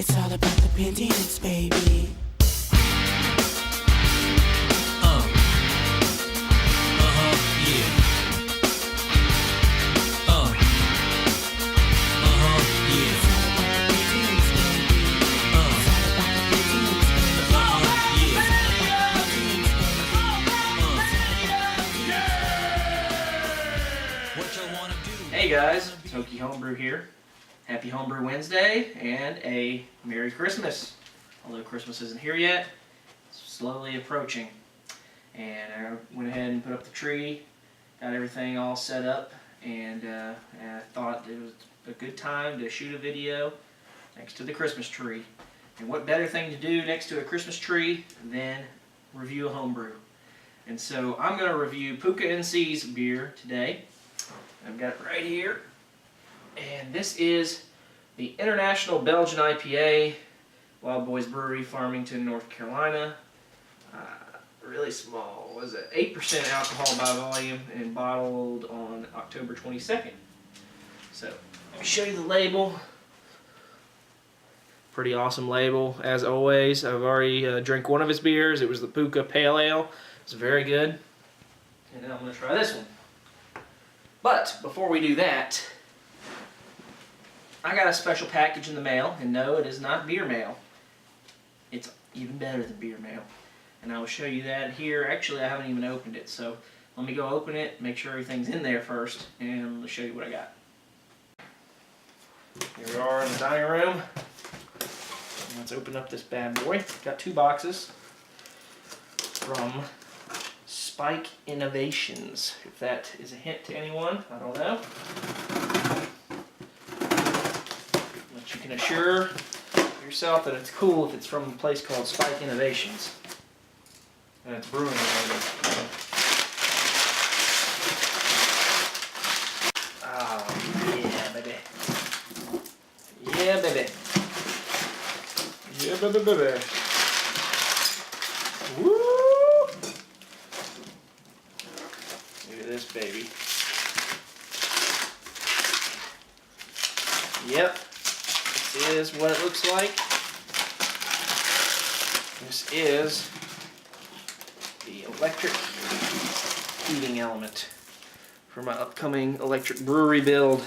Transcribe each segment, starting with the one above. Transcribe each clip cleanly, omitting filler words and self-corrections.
It's all about the opinions, baby. Hey guys, it's Homebrew here. Happy Homebrew Wednesday and a Merry Christmas. Although Christmas isn't here yet, it's slowly approaching. And I went ahead and put up the tree, got everything all set up, and I thought it was a good time to shoot a video next to the Christmas tree. And what better thing to do next to a Christmas tree than review a homebrew. And so I'm going to review PookaNC's beer today. I've got it right here, and this is the International Belgian IPA, Wild Boys Brewery, Farmington, North Carolina. Really small, was it 8% alcohol by volume, and bottled on October 22nd. So let me show you the label. Pretty awesome label, as always. I've already drank one of his beers. It was the Pooka Pale Ale. It's very good. And then I'm going to try this one. But before we do that, I got a special package in the mail, and no, it is not beer mail. It's even better than beer mail. And I will show you that here. Actually, I haven't even opened it, so let me go open it, make sure everything's in there first, and I'll show you what I got. Here we are in the dining room. Let's open up this bad boy. Got two boxes from Spike Innovations, if that is a hint to anyone, I don't know. But you can assure yourself that it's cool if it's from a place called Spike Innovations. And it's brewing related. Oh, yeah, baby. Yeah, baby. Yeah, baby, baby. Woo! Look at this baby. Yep, this is what it looks like. This is the electric heating element for my upcoming electric brewery build.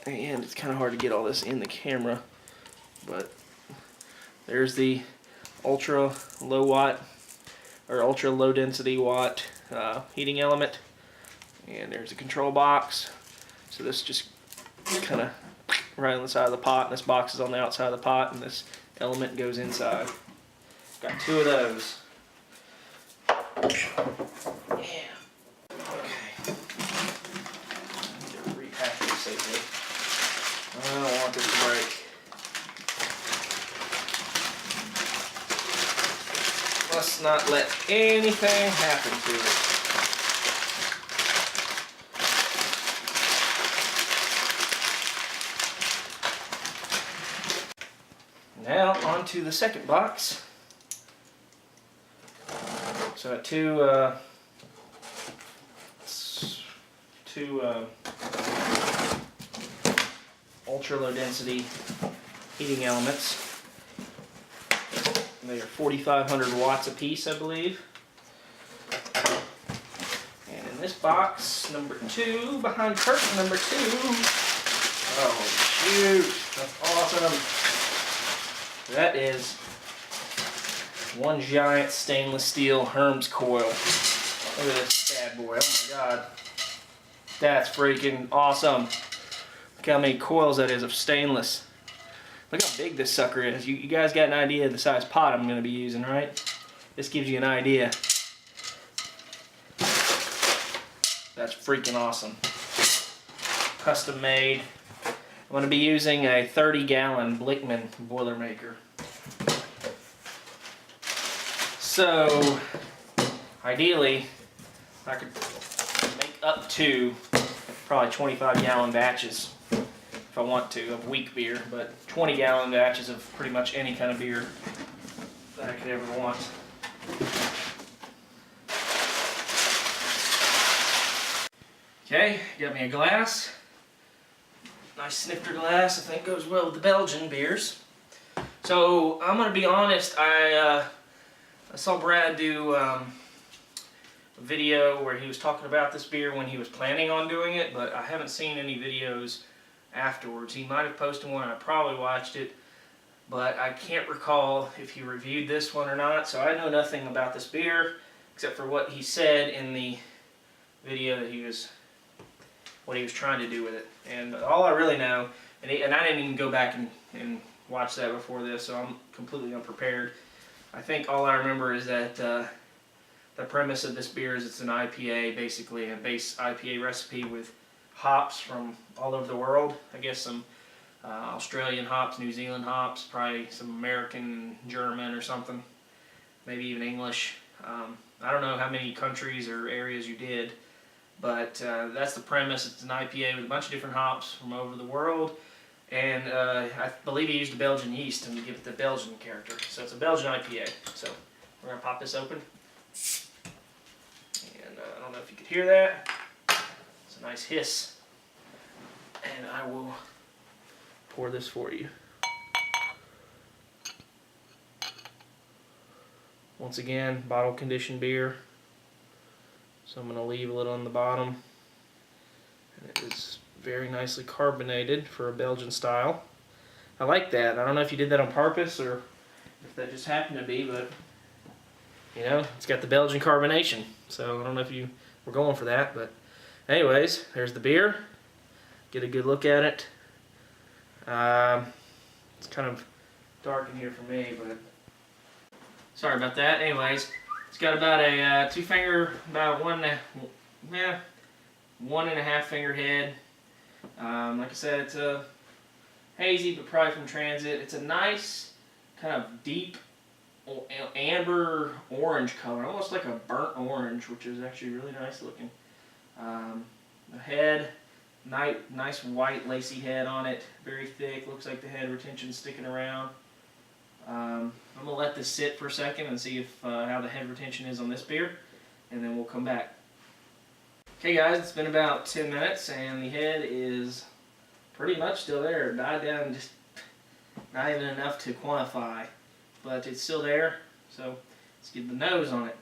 And it's kind of hard to get all this in the camera, but there's the ultra low watt or ultra low density watt heating element, and there's a control box. So this just kind of right on the side of the pot, and this box is on the outside of the pot, and this element goes inside. Got two of those. Yeah. Okay. I need to repack this safely. I don't want this to break. Let's not let anything happen to it. Now onto the second box. So two ultra low density heating elements. They are 4,500 watts a piece, I believe. And in this box, number 2, behind curtain number 2. Oh shoot, that's awesome. That is one giant stainless steel Hermes coil. Look at this bad boy, oh my god. That's freaking awesome. Look how many coils that is of stainless. Look how big this sucker is. You guys got an idea of the size pot I'm going to be using, right? This gives you an idea. That's freaking awesome. Custom made. I'm going to be using a 30-gallon Blickman Boilermaker. So, ideally, I could make up to probably 25-gallon batches if I want to, of weak beer, but 20-gallon batches of pretty much any kind of beer that I could ever want. Okay, got me a glass. Nice snifter glass, I think goes well with the Belgian beers. So I'm gonna be honest. I saw Brad do a video where he was talking about this beer when he was planning on doing it, but I haven't seen any videos afterwards. He might have posted one. I probably watched it, but I can't recall if he reviewed this one or not. So I know nothing about this beer except for what he said in the video that what he was trying to do with it. And all I really know, and I didn't even go back and watch that before this, so I'm completely unprepared. I think all I remember is that the premise of this beer is it's an IPA, basically a base IPA recipe with hops from all over the world. I guess some Australian hops, New Zealand hops, probably some American, German or something, maybe even English. I don't know how many countries or areas you did, but that's the premise. It's an IPA with a bunch of different hops from over the world, and I believe he used a Belgian yeast to give it the Belgian character. So it's a Belgian IPA. So we're going to pop this open, and I don't know if you could hear that. It's a nice hiss, and I will pour this for you. Once again, bottle conditioned beer. So I'm going to leave a little on the bottom. And it is very nicely carbonated for a Belgian style. I like that. I don't know if you did that on purpose or if that just happened to be, but you know, it's got the Belgian carbonation. So I don't know if you were going for that, but anyways, there's the beer. Get a good look at it. It's kind of dark in here for me, but sorry about that. Anyways, it's got about a two finger, about one and a half finger head. Like I said, it's a hazy, but probably from transit. It's a nice kind of deep amber orange color, almost like a burnt orange, which is actually really nice looking. The head, nice white lacy head on it, very thick. Looks like the head retention's sticking around. I'm going to let this sit for a second and see if how the head retention is on this beer, and then we'll come back. Okay guys, it's been about 10 minutes and the head is pretty much still there. It died down just not even enough to quantify, but it's still there, so let's get the nose on it.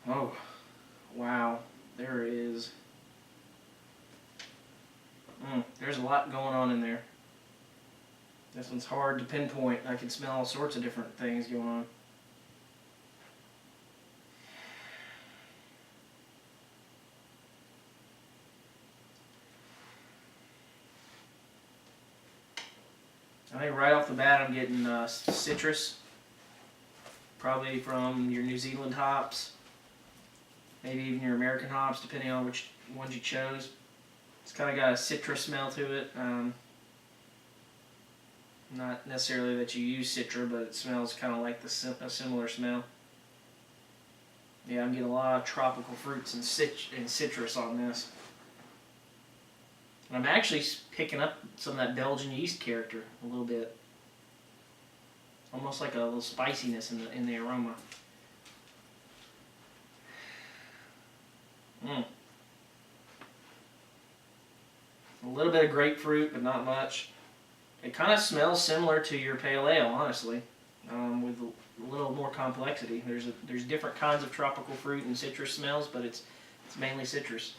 Oh, wow, there is, there's a lot going on in there. This one's hard to pinpoint. I can smell all sorts of different things going on. I think right off the bat I'm getting citrus, probably from your New Zealand hops, maybe even your American hops, depending on which ones you chose. It's kind of got a citrus smell to it. Not necessarily that you use Citra, but it smells kind of like a similar smell. Yeah, I'm getting a lot of tropical fruits and citrus on this. And I'm actually picking up some of that Belgian yeast character a little bit. Almost like a little spiciness in the aroma. A little bit of grapefruit, but not much. It kind of smells similar to your pale ale, honestly, with a little more complexity. There's different kinds of tropical fruit and citrus smells, but it's mainly citrus.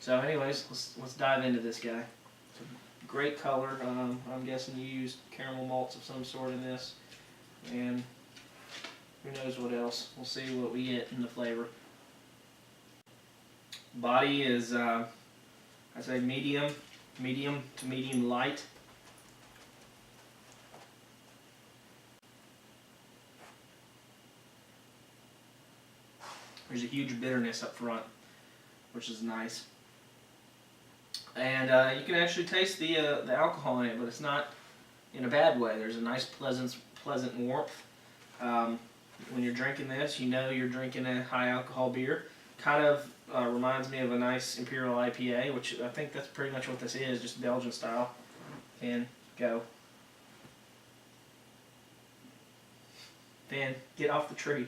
So, anyways, let's dive into this guy. It's a great color. I'm guessing you used caramel malts of some sort in this, and who knows what else. We'll see what we get in the flavor. Body is, I'd say medium to medium light. There's a huge bitterness up front, which is nice. And you can actually taste the alcohol in it, but it's not in a bad way. There's a nice pleasant warmth. When you're drinking this, you know you're drinking a high alcohol beer. Kind of reminds me of a nice Imperial IPA, which I think that's pretty much what this is, just Belgian style. And go. Then get off the tree.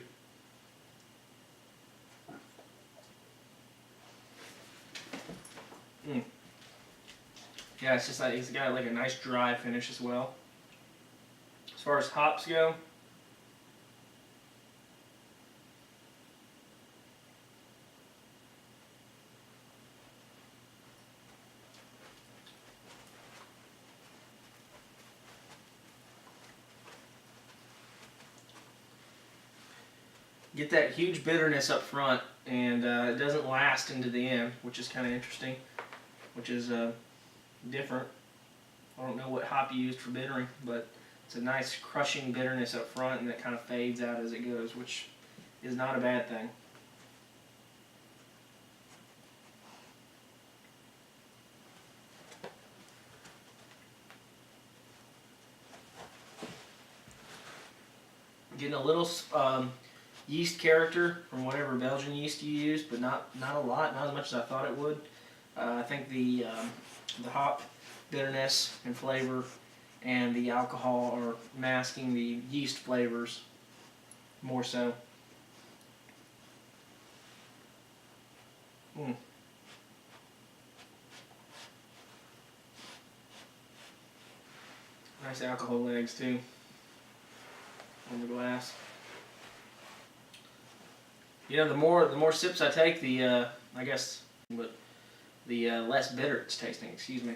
Yeah, it's just like it's got like a nice dry finish as well. As far as hops go, get that huge bitterness up front, and it doesn't last into the end, which is kind of interesting, which is different. I don't know what hop you used for bittering, but it's a nice crushing bitterness up front, and it kind of fades out as it goes, which is not a bad thing. Getting a little yeast character from whatever Belgian yeast you use, but not a lot, not as much as I thought it would. I think the hop bitterness and flavor and the alcohol are masking the yeast flavors more so. Nice alcohol legs too on the glass. You know, the more sips I take, the I guess, but the less bitter it's tasting. Excuse me.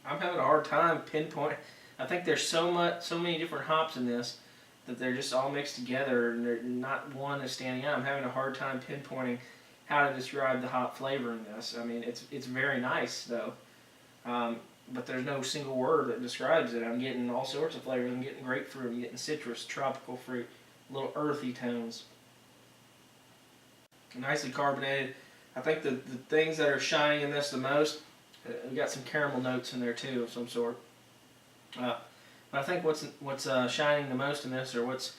I'm having a hard time pinpoint. I think there's so many different hops in this that they're just all mixed together, and not one is standing out. I'm having a hard time pinpointing how to describe the hop flavor in this. I mean, it's very nice though, but there's no single word that describes it. I'm getting all sorts of flavors. I'm getting grapefruit. I'm getting citrus, tropical fruit, little earthy tones. Nicely carbonated. I think the things that are shining in this the most, we got some caramel notes in there too of some sort. But I think what's shining the most in this, or what's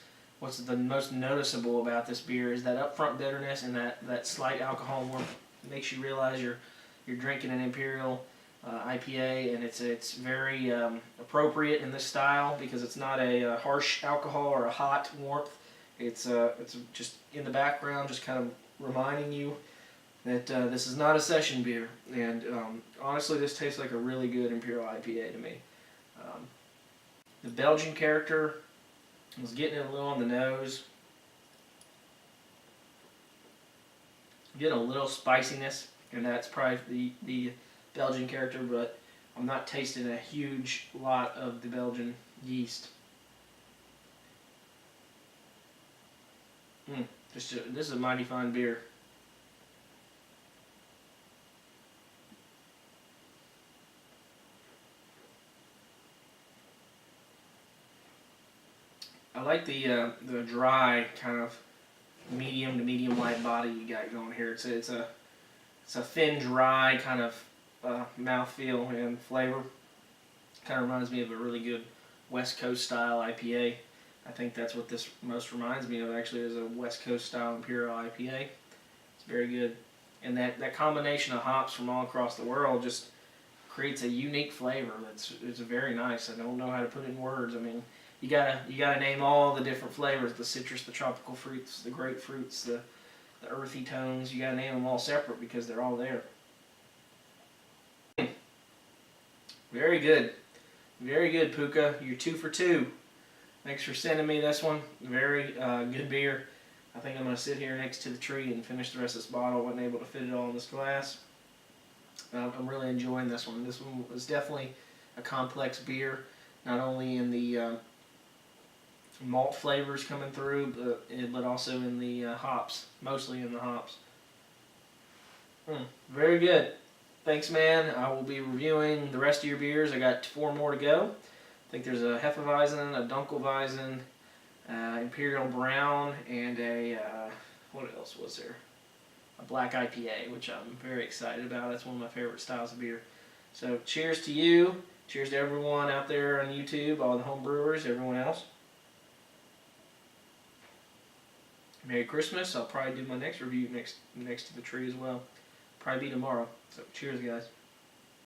the most noticeable about this beer, is that upfront bitterness and that slight alcohol warmth. It makes you realize you're drinking an imperial IPA, and it's very appropriate in this style because it's not a harsh alcohol or a hot warmth. It's just in the background, just kind of reminding you that this is not a session beer. And honestly, this tastes like a really good imperial IPA to me. The Belgian character was getting it a little on the nose. Getting a little spiciness, and that's probably the Belgian character, but I'm not tasting a huge lot of the Belgian yeast. This is a mighty fine beer. I like the dry kind of medium to medium light body you got going here. It's a thin, dry kind of mouthfeel and flavor. Kind of reminds me of a really good West Coast style IPA. I think that's what this most reminds me of, actually, is a West Coast style imperial IPA. It's very good, and that combination of hops from all across the world just creates a unique flavor. It's very nice. I don't know how to put it in words. I mean, you gotta name all the different flavors: the citrus, the tropical fruits, the grapefruits, the earthy tones. You gotta name them all separate because they're all there. Very good, very good, Pooka. You're 2 for 2. Thanks for sending me this one. Very good beer. I think I'm gonna sit here next to the tree and finish the rest of this bottle. I wasn't able to fit it all in this glass. I'm really enjoying this one. This one was definitely a complex beer, not only in the malt flavors coming through, but also in the hops, mostly in the hops. Very good. Thanks, man. I will be reviewing the rest of your beers. I got 4 more to go. I think there's a Hefeweizen, a Dunkelweizen, Imperial Brown, and a, what else was there? A black IPA, which I'm very excited about. That's one of my favorite styles of beer. So cheers to you. Cheers to everyone out there on YouTube, all the home brewers, everyone else. Merry Christmas. I'll probably do my next review next to the tree as well. Probably be tomorrow. So cheers, guys.